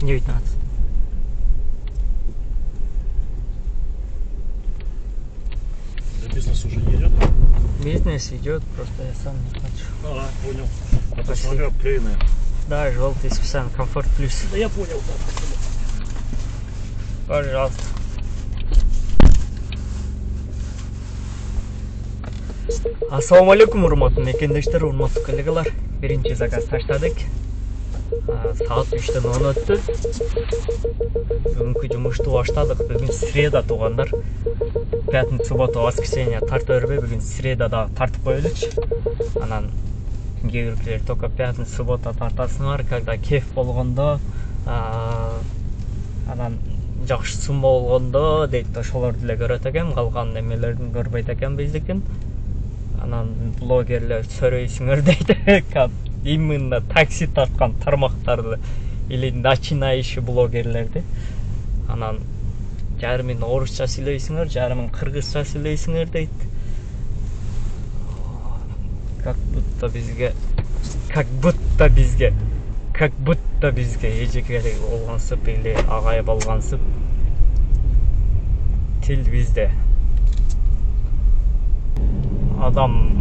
19. Бизнес уже не идет? Бизнес идет, просто я сам не хочу. А, понял. Я посмотрел, обклеенные. Да, желтый специально, комфорт плюс. Да я понял, да. Пожалуйста. Ассаламу алейкум, урматтуу мекендештер, урматтуу коллегалар. Биринчи заказ таштадык. Саат 3-тен 10 өттү. Бүгүнкү жумушту баштадык. Бүгүн среда туугандар. Пятница, суббота, воскресенье тарта бербей, бүгүн средада тартып коелучу. Анан кээ биркилер только пятница, суббота тартасыңар, когда кеф болгондо, анан жакшы сумма болгондо дейт, ошолорду эле көрөт экен, калган немелерин көрбөйт экен биздикин. Анан блогерлер сөрөйсүңөр дейт. Именно такси тарткан тармактарды или начинающий блогерлерди. Анан жарымын орусча сүйлөйсүңөр, жарымын кыргызча сүйлөйсүңөр дейт. Как будто бизге эжекеле болгонсуп или агай болгонсуп тил бизде. Адам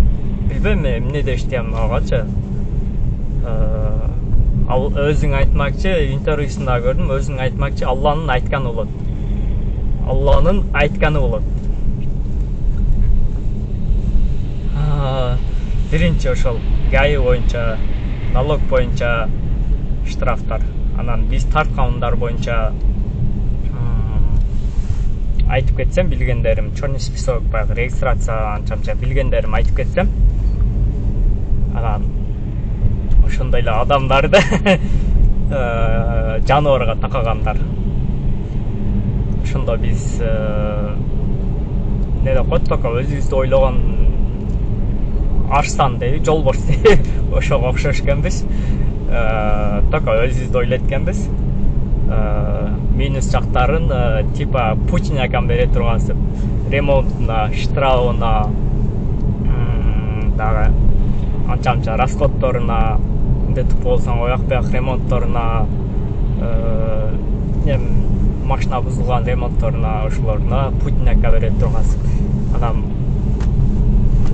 билбейм эмне дештим агачы. Ал өзүң айтмакчы, интервьюсунда көрдүм, өзүң айтмакчы, Алланын айтканы болот. Алланын айтканы болот. Биринчи ошол ГАИ боюнча, налог боюнча штрафтар. Анан биз тарткандар боюнча айтып кетсем, билгендерим, чорный список баягы регистрация анча билгендерим айтып кетсем. Анан ошондой эле адамдарды жаныбарга такагандар. Ошондо биз не деп коет, только өзүбүздү ойлогон арстан дейби, жолборс дейби, ошого окшош экенбиз. Только өзүбүздү ойлойт экенбиз. Минус жактарын типа Путин акам бере тургансып, ремонтуна, штрафына, дагы анча расходторуна, детип болсоң ояк-буяк ремонтторуна, машина бузулган ремонтторуна, ошолоруна Путин ака бере тургансып. Анан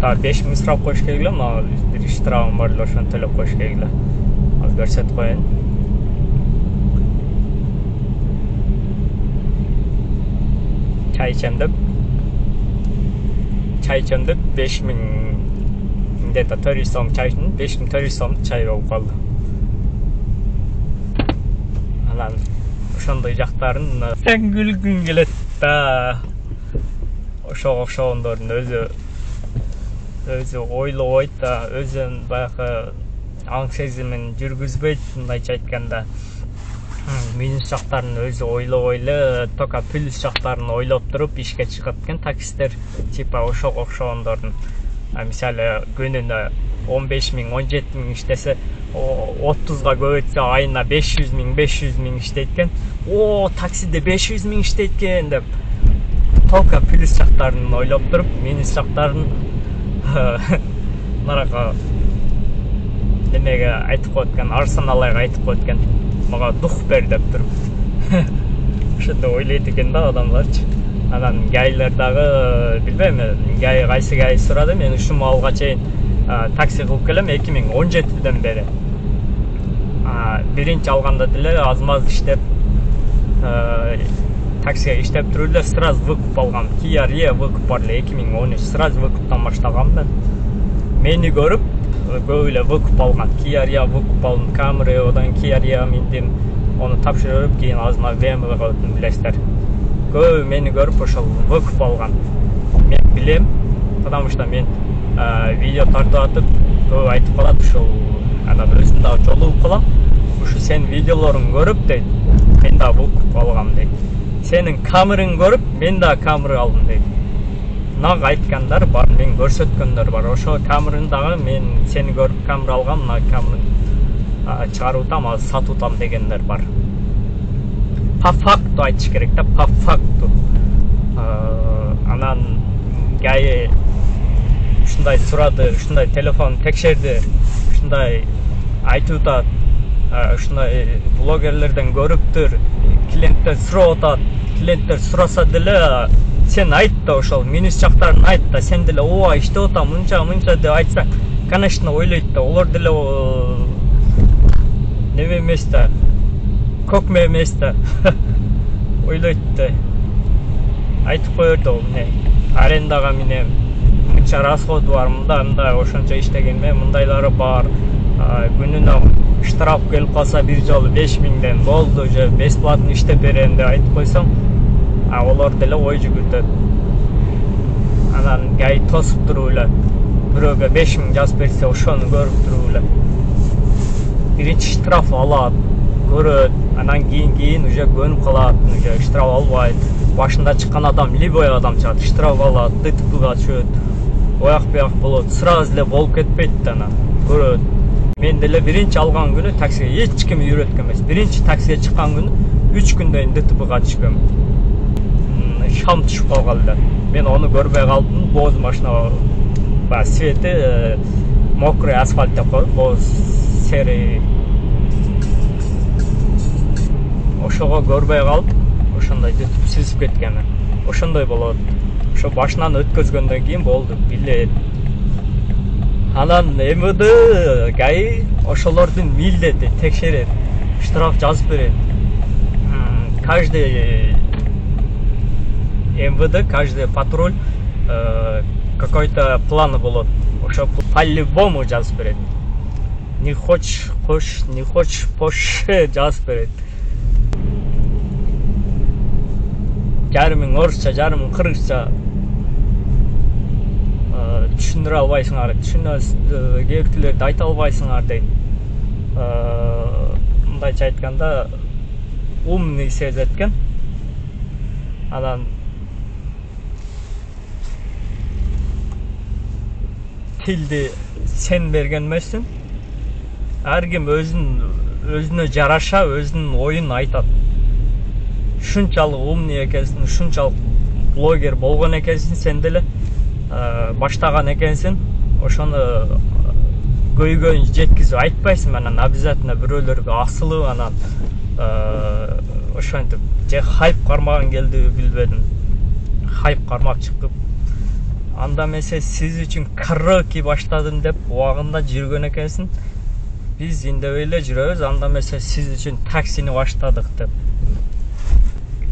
5000 штраф коюш керек эле, мына бир штрафым бар эле, ошону төлөп коюш керек эле. Азыр көрсөтүп коеюн. Чай ичем деп 5000 где-то 400 сом чай ичтим, 5400 сом чай болуп калды. Анан ошондой жактарын тең күлгүм келет да. Ошого окшогондордун өзү ойлобойт да, өзүн баягы аң сезимин жүргүзбөйт, мындайча айтканда. Минус жактарын өзү ойлобой эле, только плюс жактарын ойлоп туруп ишке чыгат экен таксисттер, типа ошого окшогондордун. Мисалы күнүнө 15000, 17000 иштесе, 30га көбөйтсө айына 500 000 иштейт экен. Таксиде 500 000 иштейт экен деп. Только плюс жактарын ойлоп туруп, минус жактарын нарага немеге айтып коет экен, Арсеналга айтып коет экен. Мага дух бер деп туруп. Ошондо ойлойт экен да адамдарчы. Анан ГАИлер дагы билбейм, кайсы ГАИ сурады, мен ушул маалга чейин такси кылып келем 2017-ден бери. Биринчи алганда деле аз-маз иштеп, таксиге иштеп туруп эле сразу выкуп алгам. Kia Rio выкуп бар эле 2013, сразу выкуптан баштагам мен. Мени көрүп көп эле выкуп алган. Kia Rio выкуп алдым, Camry, одан Kia Rio миндим. Onu тапшырып, кийин азына BMW-га өттүм, билесиздер. Көп мени көрүп ошол выкуп алган. Мен билем, потому что мен видео тартып атып, көп айтып калат, ушул анан өзүм дагы жолугуп калам. Ушу сен видеолоруң көрүп дейт, мен да выкуп алгам дейт. Сенин камерың көрүп, мен да камера алдым дейт. Нак айткандар бар, мен көрсөткөндөр бар. Ошо камераны дагы мен сени көрүп камера алгам, мына камераны чыгарып атам, азыр сатып атам дегендер бар. По факту айтыш керек да, по факту. Анан ГАИ ушундай сурады, ушундай телефон текшерди, ушундай айтып атат. ушундай блогерлерден көрүптүр, клиенттер сурап атат, клиенттер сураса деле сен айт да ошол минус жактарын айт да, сен деле ооба иштеп атам мынча деп айтсаң, конечно ойлойт да, олар деле неме эмес да, көкме эмес да. Ойлойт да. Айтып коёр да, арендага минем, мынча расходу бар, мындай ошончо иштегенме, мындайлары бар. Күнүнө штраф келип калса бир жолу 5000ден болду, же бесплатно иштеп берем деп айтып койсоң, олар деле ой жүгүртөт. Анан гай тосуп туруп эле, бирөөгө 5000 жазып берсе, ошону көрүп туруп эле биринчи штраф алат, көрөт, анан кийин уже көнүп калат, уже штраф албайт. Башында чыккан адам любой адам чыгат, штраф алат, ДТПга түшөт, ояк буяк болот, сразу эле болуп кетпейт да, анан көрөт. Мен деле биринчи алган күнү таксиге эч ким үйрөткөн эмес. Биринчи таксиге чыккан күнү 3 күндөн ДТПга түшкөм. Шам түшүп калган эле. Мен аны көрбөй калдым. Боз машина, свети мокрый асфальт деп коет, боз серый. Ошого көрбөй калып, ошондой ДТП сүзүп кеткен. Ошондой болот. Ошо башынан өткөзгөндөн кийин болду, билет. Анан МВД ГАИ ошолордун милдети текшерет, штраф жазып берет. Каждый МВД, каждый патруль какой-то планы болот. Ошо по-любому жазып берет. Не хочешь кош, не хочешь пош жазып берет. Жарым орусча, жарым кыргызча түшүндүрө албайсыңар, кээ биркилерди айта албайсыңар дейт. Мындайча айтканда умный сезет экен. Анан тилди сен берген эмессиң. Ар ким өзүнө жараша өзүнүн оюн айтат. Ушунчалык умный экенсиң, ушунчалык блогер болгон экенсиң, сен деле баштаган экенсиң, ошону көйгөйүн жеткизип айтпайсың, анан обязательно бирөөлөргө асылып, анан ошентип же хайп кармаган келдиби билбедим. Хайп кармап чыгып, анда эмесе сиз үчүн караоке баштадым деп убагында жүргөн экенсиң. Биз индебей эле жүрөбүз, анда эмесе сиз үчүн таксини баштадык деп.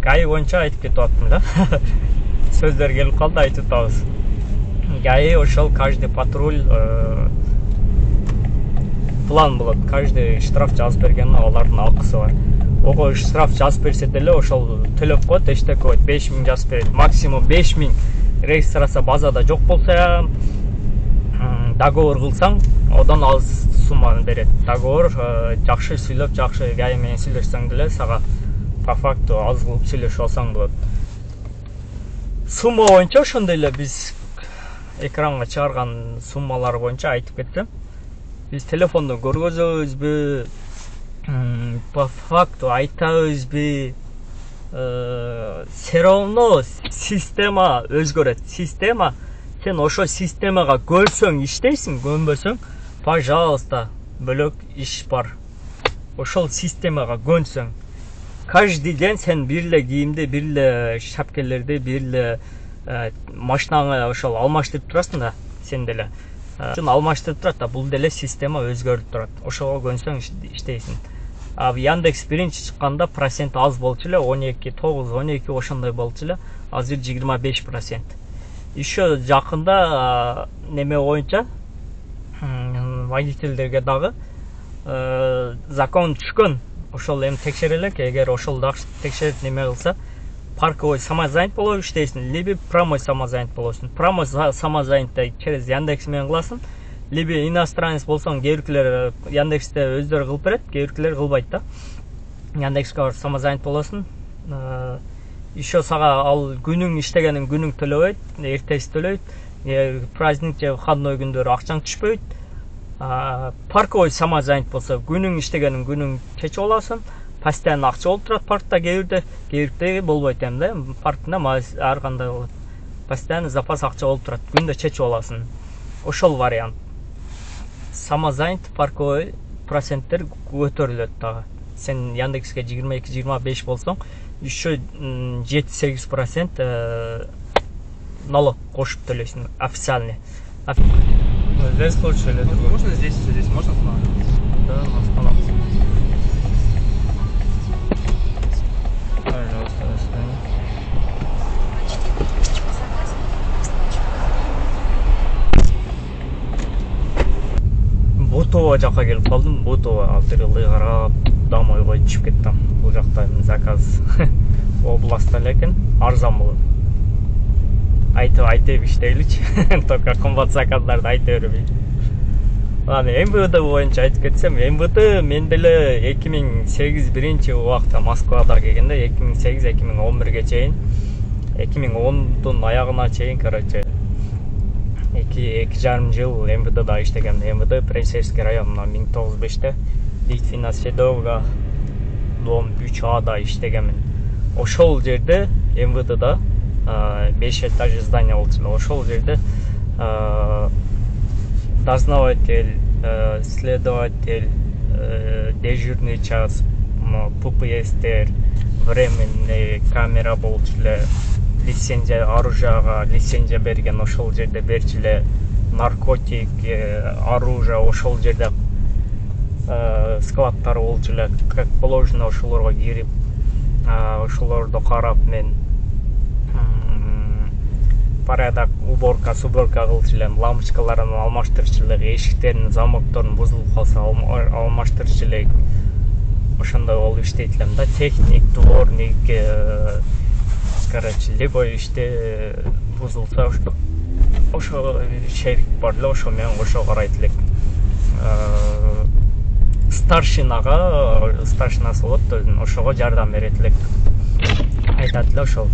ГАИ боюнча айтып кетип аттым да. Сөздөр келип калды, айтып атабыз. ГАИ ошол каждый патруль план болот. Каждый штраф жазып бергенде алардын акысы бар. Ого штраф жазып берсе деле ошол төлөп коет, эчтеке коет, 5000 жазып берет. Максимум 5000 регистрация базада жок болса, договор кылсаң, одан аз сумманы берет. Договор жакшы сүйлөп, жакшы ГАИ менен сүйлөшсөң деле сага по факту аз кылып сүйлөшүп алсаң болот. Сумма боюнча ошондой эле биз экранга чыгарган суммалар боюнча айтып кетсем, биз телефондо көргөзөбүзбү, по факту айтабызбы, все равно система өзгөрөт. Система, сен ошо системага көнсөң иштейсиң, көнбөсөң, пожалуйста, бөлөк иш бар. Ошол системага көнсөң, каждый день сен бирле кийимди, бирле шапкелерди, бирле машинаңы ошол алмаштырып турасың да, сен деле. Алмаштырып турат да, бул деле система өзгөрүп турат. Ошого көнсөң иштейсиң. Яндекс биринчи чыкканда процент аз болчу эле, 12 ошондой болчу эле. Азыр 25%. Еще жакында неме боюнча водительдерге дагы закон түшкөн. Ошол эми текшерелек, эгер ошол дагы текшерип неме кылса, парковой самозанят болуп иштейсиң, либо прямой самозанят болосуң. Прямой самозанятты через Яндекс менен кыласың, либо иностранец болсоң, кээ биркилер Яндексте өздөрү кылып берет, кээ биркилер кылбайт да. Яндекске самозанят болосуң. Еще сага ал күнүң иштегениң күнүң төлөбөйт, эртеси төлөйт. Праздник же выходной күндөрү акчаң түшпөйт. Парковой самозанят болсо, күнүң иштегениң күнүң чечип аласың. Постоянно акча болуп турат паркта, кээ бирде болбойт эми да. Паркта ар кандай болот. Постоянно запас акча болуп турат, күндө чечип аласың. Ошол вариант. Самозанят, парковой проценттер көтөрүлөт дагы. Сен Яндекске 22-25 болсоң, еще 7-8% налог кошуп төлөйсүң официальный. Здесь лучше или другой? Можно здесь можно остановиться? Да, остановимся. Пожалуйста, до свидания. Бутова жакка келип калдым. Бутова алтырылды карап, домойго чыгып кеттим. Бул жакта заказ областта экен, арзан болот. Айтып иштейличи. Только кымбат заказдарды айта бербей. Аны МВД боюнча айтып кетсем, МВД мен деле 2008 биринчи убакта Москвада келгенде 2008-2011ге чейин 2010дун аягына чейин, короче, 2,5 жыл МВДда иштегем. МВД Принцевский районунда 1905-те Литвина Седовга дом 3Ада иштегемин. Ошол жерде МВДда 5 этажный здание болчу. Ошол жерде дознаватель, следователь, дежурный час, ППСтер, временный камера болчу эле, лицензия оружияга лицензия берген ошол жерде берчү эле, наркотик, оружие ошол жерде складтар болчу эле, как положено ошолорго кирип, ошолорду карап мен порядок уборка кылчу элем, лампочкаларын алмаштырчу элек, эшиктердин замокторун бузулуп калса алмаштырчу элек. Ошондой болуп иштейт элем да, техник, дворник, короче, любой иште бузулса ошо шерик бар эле, ошо менен ошо карайт элек. Старшинасы болот, ошого жардам берет элек. Айтат эле ошол.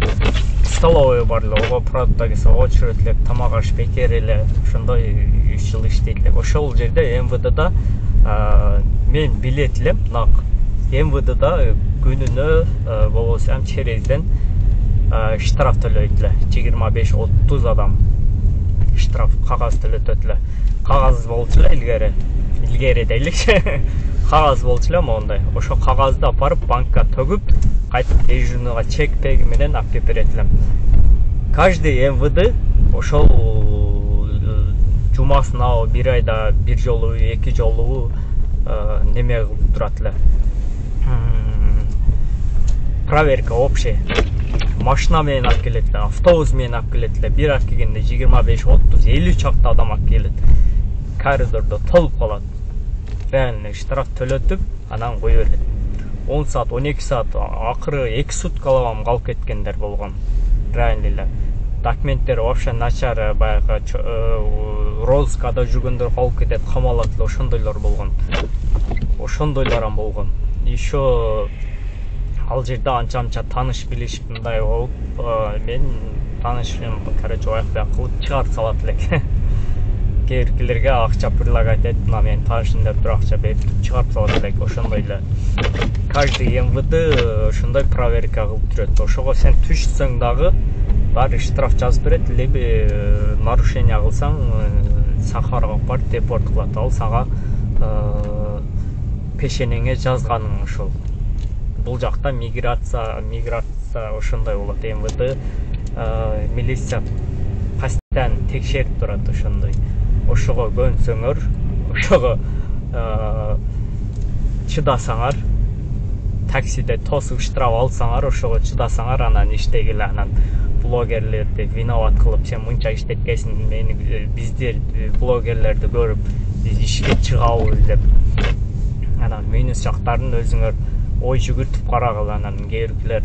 Столовый бар эле, ого продукт келсе ого түшүрөт элек, тамак аш бекер эле, ошондой 3 жыл иштейт элек. Ошол жерде МВДда мен билет элем, нак МВДда күнүнө болсо черезден штраф төлөйт эле. 25-30 адам штраф кагаз төлөтөт эле. Кагаз болчу эле илгери дейликчи. Кагаз болчу эле мондай. Ошо кагазды апарып банкка төгүп, кайтып дежурныйга чек пеги менен алып берет элем. Каждый МВД ошол жумасына бир айда бир жолу, 2 жолу неме кылып турат эле. Проверка общая. Машина менен алып келет эле, автобус менен алып келет эле. Бир алып келгенде 25-30-50 чакта адам алып келет. Коридордо толуп калат. Реально штраф төлөтүп, анан кое берет. 10 саат, 12 саат, акыры 2 суткалабам калып кеткендер болгон. Реально эле. Документтери вообще начар, баягы розыскада жүргөндөр калып кетет, камалат эле, ошондойлор болгон. Ошондойлорам болгон. Еще ал жерде анча таныш билиш мындай болуп, мен таанышым, короче, аяк кылып чыгарып салат элек. Кейбиркилерге акча предлагать этип, мына мен таанышым деп туруп акча берип чыгарып салат элек. Ошондой эле. Каждый МВД ошондой проверка кылып жүрөт. Ошого сен түшсөң дагы баары штраф жазып берет, леби нарушение кылсаң Сахарага барып депорт кылат. Ал сага пешенеңе жазганың ошол. Бул жакта миграция ошондой болот. МВД милиция постоянно текшерип турат ошондой. Ошого көнсөңөр, ошого чыдасаңар, таксиде тосуп штраф алсаңар, ошого чыдасаңар, анан иштегиле, анан блогерлерди виноват кылып, сен мынча иштеткесиң, мени биздер блогерлерди көрүп, биз ишке чыгабыз деп. Анан минус жактарын өзүңөр ой жүгүртүп карагыла. Анан кейбиркилер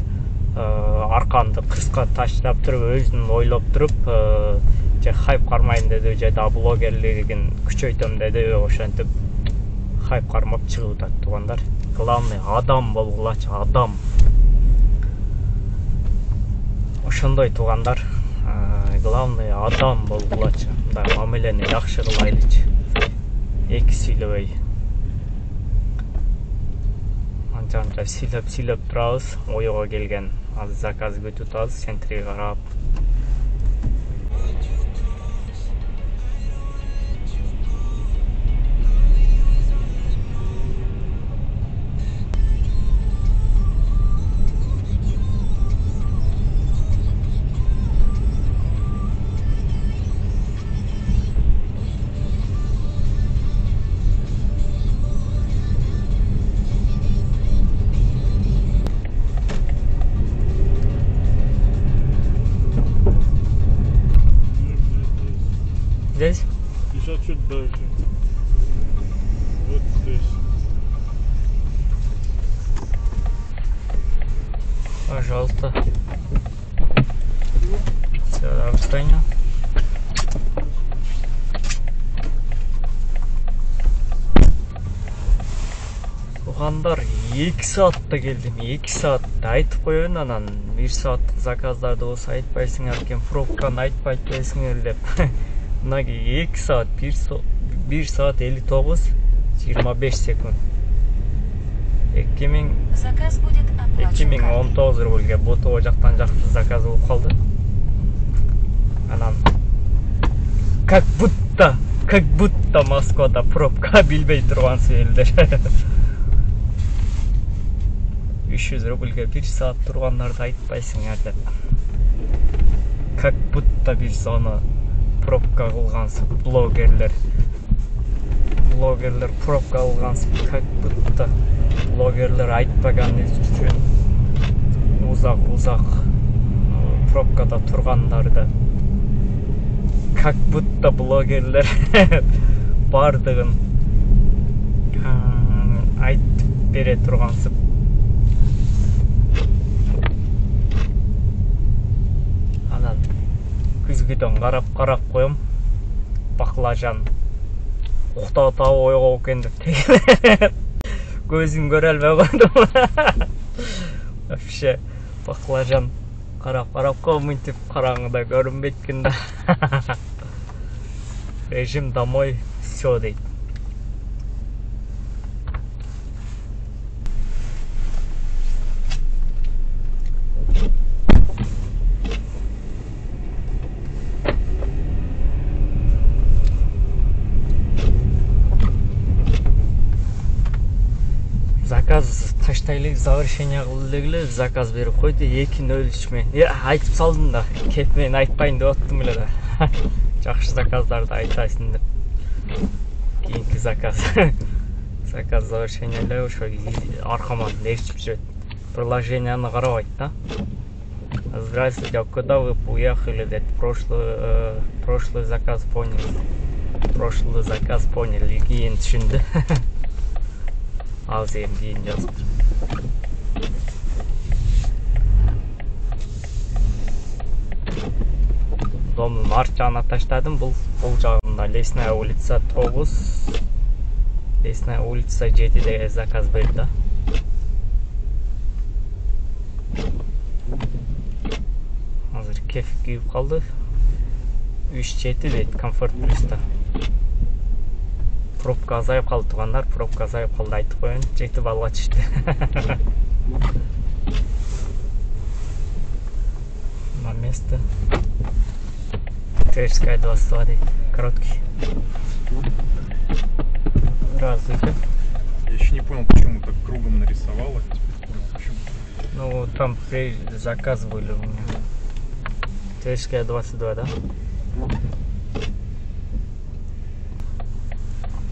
арканды кыска таштап туруп, өзүн ойлоп туруп, же хайп кармайын деди, же да блогерлигин күчөйтөм деди, ошентип хайп кармап чыгып атат туугандар. Главный адам болгулачы, адам. Ошондой туугандар. Главный адам болгулачы. Мындай мамилени жакшы кылайлычы. Эки сүйлөбөй. Анча сүйлөп турабыз. Ойго келген аз заказ күтүп атабыз, центрге карап. пожалуйста. Все, до расстояния. Туғандар 2 саатта келдім, 2 саатта айтып қойын, анан 1 сааттық заказдарды осы айтпайсыңар екен, пробканы айтпайт дейсіңер деп. Мынаки 2 саат, 1 саат 59-25 секунд. 2019 рубльге ботова жақтан жақты заказ болып қалды. Анан как будто Москвада пробка билбей тұрған сөйлдер. 300 рубльге 1 саат тұрғандарды айтпайсыңар деп. Как будто бір соны пробка қылғансып блогерлер пробка қылғансып, как будто блогерлер айтпаған үшін ұзақ пробкада тұрғандарды, как будто блогерлер бардығын айтып бере тұрғансып. Анан күзгіден қарап қойым, бақлажан ұқтау тауы ойға өкенді тегілер. Көзін көре әлбей қойдым. Вообще, бақлажан қарап қойым өйтіп қараңғыда көрінбейткенді. Режим домой, все дейді. Заказ таштайлы, завершение қылдығылы заказ беріп қойды, 2-0-3-мен. Айтып салдым да, кеп мен айтпайын деп оттым біле да. Жақшы заказдарды айтайсын деп. Кейінгі заказ. Заказ завершениелі арқаман ертіп жүреді. Приложениені қарап айтты. Здравствуйте, куда вы уехали? Прошлый заказ поняли. Кейін түсінді. Аз енді кейін жазып. Домның арт жағына таштадым. Бұл жағында Лесная улица 9, Лесная улица 7-де заказ берді. Азыр кеф күйіп қалды. 3-7 дейді, комфорт плюста. Пробка азайып қалды туғандар, пробка азайып қалды айтып қойын, 7 балға түшті. На место. Тверская 22 дейді, короткий. Здравствуйте. Я еще не понял, почему так кругом нарисовала. Ну, там заказ были у меня. Тверская 22, да?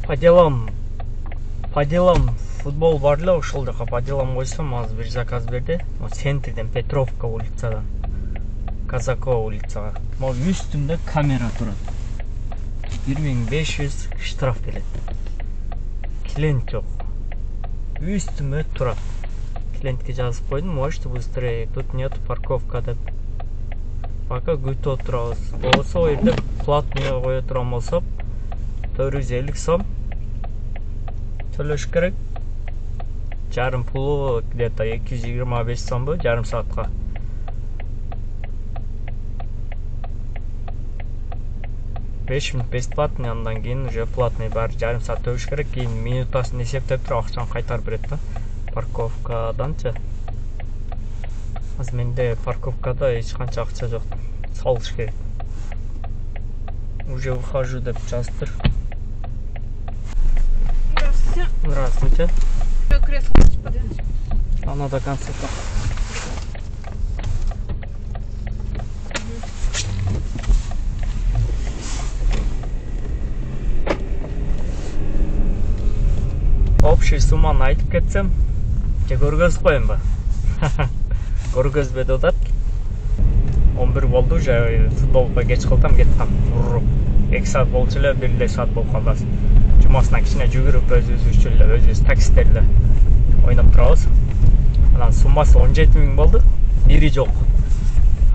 По делам футбол барлы, ошол жака по делам койсом, азыр бир заказ берди. Центрден Петровка улицадан Казакова улицага. Могу үстүмдө камера турат. 1500 штраф келет. Клиент жок. Үстүмө турат. Клиентке жазып койдум, можете быстрее, тут нет парковка деп. Пока күтүп отурабыз. Болсо о жерде платный кое турган болсо 450 сом төлөш керек. Жарым пулу где-то 225 сом бу, жарым саатка. Беш минут бесплатный, андан кийин уже платный бар, жарым саат төлөш керек. Кийин минутасын эсептеп туруп акчаны кайтарып берет да. Парковкаданчы. Азыр менде парковкада эч канча акча жок. Салыш керек. Уже выхожу деп жаздыр. Здравствуйте. Здравствуйте. Кресло подвинуть. Оно до конца. Общий сумманы айтып кетсем, көргөзүп коеюн ба? Көргөзбөдү атат. 11 болду, уже футболга кеч кылдым, кеттим. 2 саат болчу эле, 1 саат болуп калды. Жумасына кичине жүгүрүп, өзүбүз үчүн эле, өзүбүз такситерде ойноп турабыз. Анан суммасы 17.000 болду, бири жок.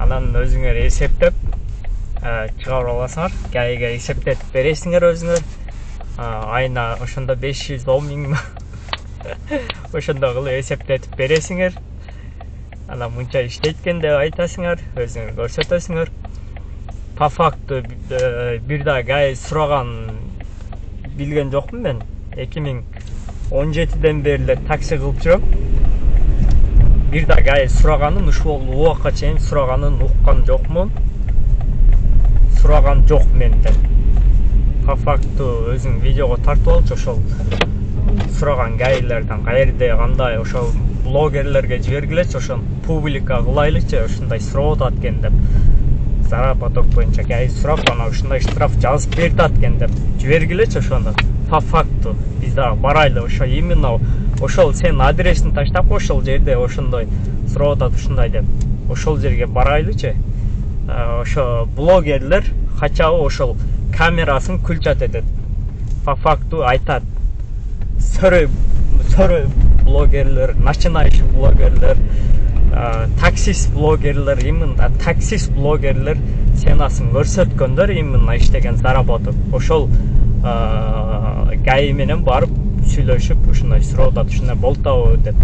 Анан өзүңөр эсептеп чыгарып аласыңар, кайга эсептетип бересиңер өзүңөр. Айына ошондо 510.000 ошондо кылып эсептетип бересиңер. Анан мынча иштейт экен деп айтасыңар, өзүңөр көрсөтөсүңөр. По факту бир да гай сураган билген жокмун мен. 2017ден бери такси кылып жүрөм. Бир да гай сураганын ушул убакка чейин сураганын уккан жокмун. Сураган жок менден. По факту өзүң видеого тартып алчу ошол сураган гайлерден каерде кандай ошол блогерлерге жибергилечи, ошону публика кылайлычы, ушундай сурап атат экен деп. Заработок боюнча гай сурап, анан ушундай штраф жазып берди экен деп жибергилечи ошону. По факту биз дагы барайлы, ошо именно ошол сен адресин таштап ошол жерде ошондой сурап атат ушундай деп. Ошол жерге барайлычы. Ошо блогерлер качабы ошол камерасын күлчат этет. По факту айтат. Сөрөй блогерлер, начинающий блогерлер, таксист блогерлер, именно таксист блогерлер сенасын көрсөткөндөр именно иштеген заработок. Ошол гай менен барып сүйлөшүп, ушундай сурап атат, ушундай болтабы деп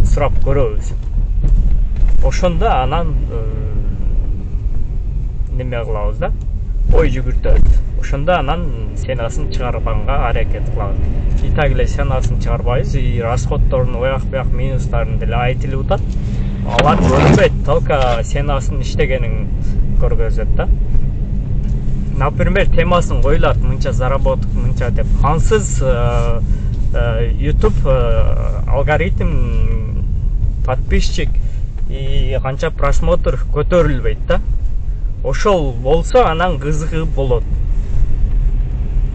сурап көрөбүз. Ошондо анан неме кылабыз да? Ой жүгүртөбүз. Ошондо анан сенасын чыгарганга аракет кылабыз. Итак эле сенасын чыгарбайбыз, и расходдордун ояк буяк минустарын деле айтылып атат. Алар көрбөйт, только сенасын иштегенин көргөзөт да. Например, темасын коюлат, мынча заработок, мынча деп. Ансыз YouTube алгоритм, подписчик и канча просмотр көтөрүлбөйт да. Ошол болсо анан кызыгы болот.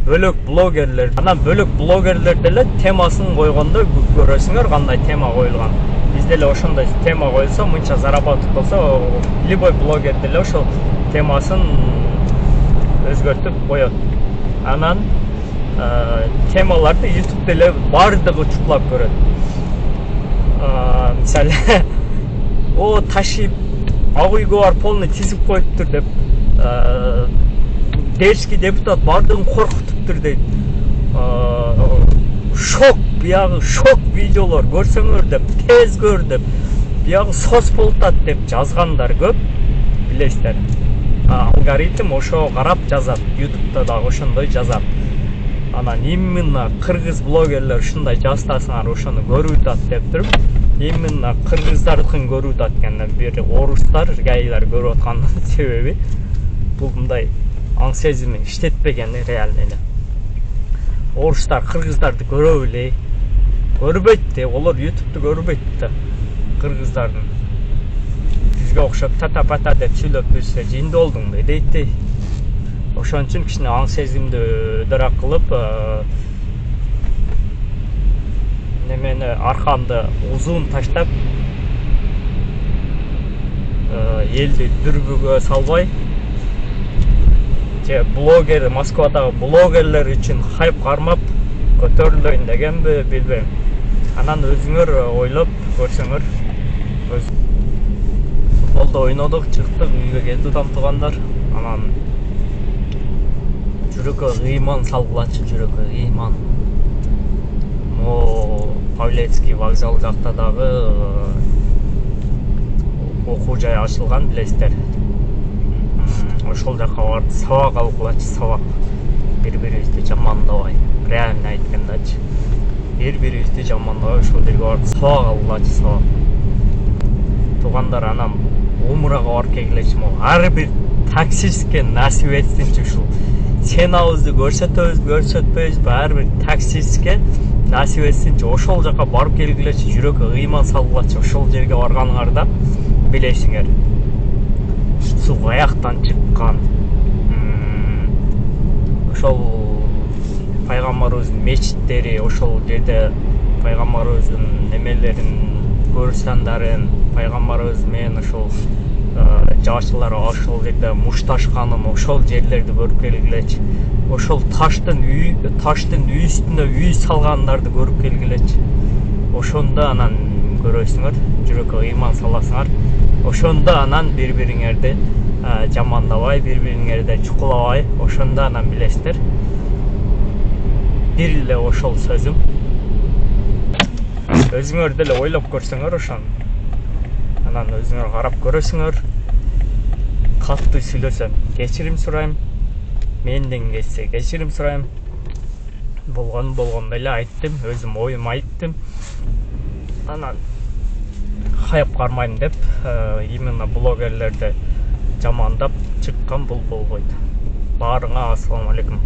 Бөлөк блогерлер, анан бөлөк блогерлер деле темасын койгондо көрөсүңөр кандай тема коюлган. Бизде эле ошондой тема коюлса, мынча заработок болсо, любой блогер деле ошол темасын өзгөртүп коет. Анан темаларды YouTube деле бардыгы чуклап көрөт. Мисалы, о ташип ак үйгө бар полный тизип коюптур деп, Дерский депутат бардыгын коркутуптур дейт. Шок, биягы шок видеолор көрсөңөр деп, тез көр деп, биягы сос болтат деп жазгандар көп, билесиздер. Алгоритм ошо карап жазат, YouTube'да дагы ошондой жазат. Анан именно кыргыз блогерлер ушундай жазсаңар ошону көрүп атат деп туруп, именно кыргыздардыкын көрүп атат экен. Бир орустар, гайлар көрүп аткандын себеби бул мындай аң сезими иштетпеген реально эле. Орустар кыргыздарды көрөбү эле. Көрбөйт де, олар YouTube'ду көрбөйт да. Кыргыздардын бизге окшоп тата-пата деп сүйлөп жүрсө жинди болдуңбу дейт. Ошон үчүн кичине аң сезимди ыдыраак кылып, немени аркамды узун таштап, элди дүрбүгө салбай, же блогер, Москвадагы блогерлер үчүн хайп кармап көтөрүлөйүн дегенби, билбейм. Анан өзүңөр ойлоп көрсөңөр. Футболдо ойнодук, чыктык, үйгө келди туугандар. Анан жүрөккө ыйман салгылачы, жүрөккө ыйман. Павлецкий вокзал жакта дагы окуу жай ачылган, билесиздер. Ошол жака барып сабак алгылачы, сабак. Бири-бирибизди жамандабай, реально айткандачы. Бири-бирибизди жамандабай ошол жерге барып сабак алгылачы, сабак. Туугандар, анан умурага барып келгилечи, ар бир таксистке насип этсинчи ушул. Сенабызды көрсөтпөйбүз, ар бир таксистке насип этсинчи. Ошол жака барып келгилечи, жүрөккө ыйман салгылачы. Ошол жерге барганыңарда билесиңер. Су каяктан чыккан. Ошол пайгамбарыбыздын мечиттери, ошол жерде пайгамбарыбыздын немелерин, көрсөндөрүн, пайгамбарыбыз менен ошол жашылар ошол жерде мушташканын, ошол жерлерди көрүп келгилечи. Ошол таштын үстүнө үй салгандарды көрүп келгилечи. Ошондо анан көрөсүңөр, жүрөккө ыйман саласыңар. Ошондо анан бири-бириңерди жамандабай, бири-бириңерди чукулабай, ошондо анан билесиздер. Бир эле ошол сөзүм. Өзүңөр деле ойлоп көрсөңөр ошону. Анан өзүңөр карап көрөсүңөр. Катты сүйлөсөм, кечирим сурайм. Менден кетсе кечирим сурайм. Болгондой эле айттым, өзүм оюм айттым. Анан хайп кармайм деп, именно блогерлерди жамандап чыккан бул болбойт. Баарыңа ассаламу алейкум.